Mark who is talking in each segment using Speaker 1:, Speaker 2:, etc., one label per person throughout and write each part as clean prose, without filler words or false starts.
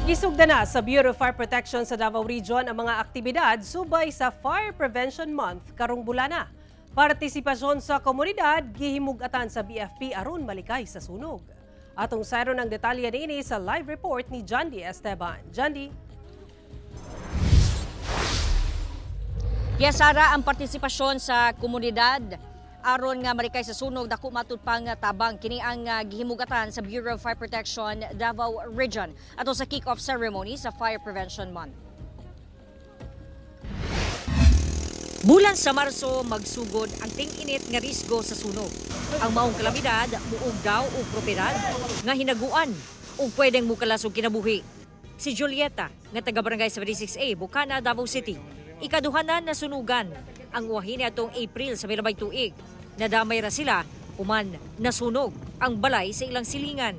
Speaker 1: Gisugda na sa Bureau of Fire Protection sa Davao Region ang mga aktibidad subay sa Fire Prevention Month karong bulana. Partisipasyon sa komunidad gihimug-atan sa BFP aron malikay sa sunog. Atong sayron ang detalye niini sa live report ni Jandy Esteban. Jandy.
Speaker 2: Yes, Sara, ang partisipasyon sa komunidad aron nga malikay sa sunog dako matud pang tabang kini ang gihimugatan sa Bureau of Fire Protection Davao Region ato sa kick-off ceremony sa Fire Prevention Month. Bulan sa Marso magsugod ang ting-init nga risgo sa sunog. Ang maong kalamidad muog daw og propiedad nga hinaguan ug pwedeng mukalas og kinabuhi. Si Julieta nga taga Barangay 76A, Bukana, Davao City, ikaduhanan na sunugan ang uwahin atong April sa milabay tuig. Nadamay ra sila human nasunog ang balay sa ilang silingan.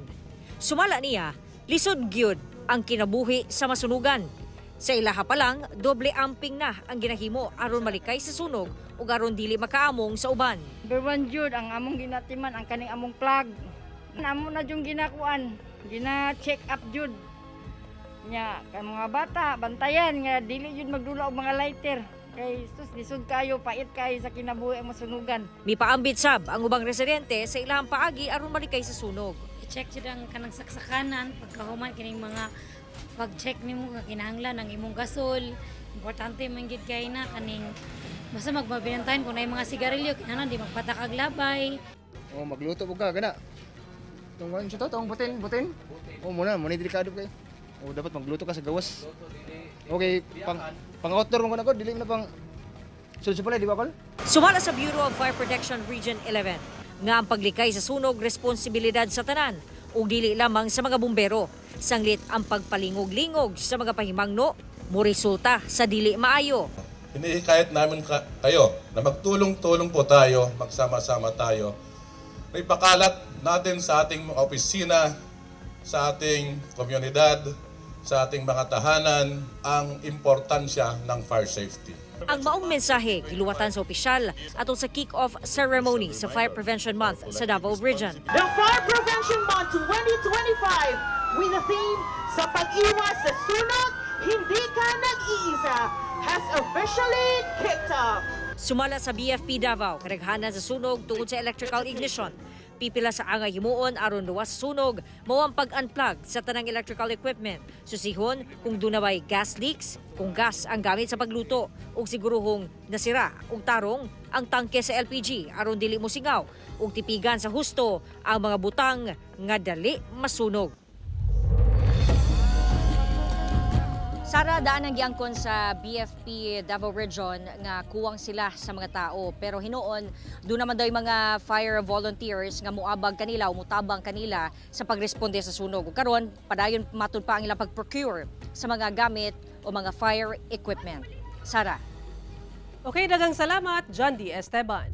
Speaker 2: Sumala niya, lisod gyud ang kinabuhi sa masunugan. Sa ilaha pa lang, doble amping na ang ginahimo aron malikay sa sunog ug aron dili makaamong sa uban.
Speaker 3: Number one jud ang among ginatiman ang kaning among plug. Amo na jung ginakuan, gina-check up jud. Nya kay mga bata bantayan nga dili jud magdula og mga lighter. Kay sus lisod kayo, pait kayo sa kinabuhi ang masunugan.
Speaker 2: Mipaambit sab ang ubang residente sa ilahang paagi aron malikay sa sunog.
Speaker 4: I-check jud ang kanang saksakanan pagkahuman kining mga pag-check nimo nga kinahanglan ang imong gasol. Importante man gid kay na kaning basta magbabinantayan kung nay mga sigarilyo kinahanglan di magpatakag labay.
Speaker 5: Oh, magluto po ka gana. Tungguan siya to, tong butin. Oh, muna delikado kay. Oh, dapat magluto ka sa gawas. Okay, pang-outdoor mo na ko, dili mo na pang sulsupalay, di ba, Kol?
Speaker 2: Sumala sa Bureau of Fire Protection Region 11 nga ang paglikay sa sunog responsibilidad sa tanan ug dili lamang sa mga bumbero. Sanglit ang pagpalingog-lingog sa mga pahimangno mo resulta sa dili maayo.
Speaker 6: Hinihikayat namin kayo na magtulong-tulong po tayo, magsama-sama tayo. May pakalat natin sa ating mga opisina, sa ating komunidad, sa ating mga tahanan, ang importansya ng fire safety.
Speaker 2: Ang maong mensahe giluwatan sa opisyal atong sa kick-off ceremony sa Fire Prevention Month sa Davao Region.
Speaker 7: The Fire Prevention Month 2025 with the theme sa pag-iwas sa sunog, hindi ka nag-iisa has officially kicked off.
Speaker 2: Sumala sa BFP Davao, kadaghanan sa sunog tungod sa electrical ignition. Pipila sa angay himuon aron luwas sa sunog, mao ang pag-unplug sa tanang electrical equipment. Susihon kung dunaway gas leaks, kung gas ang gamit sa pagluto, ug siguruhong nasira ug tarong ang tangke sa LPG aron dili mo singaw, ug tipigan sa husto ang mga butang nga dali masunog. Sara, daan ang giangkon sa BFP Davao Region nga kuwang sila sa mga tao. Pero hinuon, doon naman daw yung mga fire volunteers nga muabag kanila o mutabang kanila sa pagresponde sa sunog. Karon, padayon matud pa ang ilang pag-procure sa mga gamit o mga fire equipment. Sara.
Speaker 1: Okay, daghang salamat, Jandy Esteban.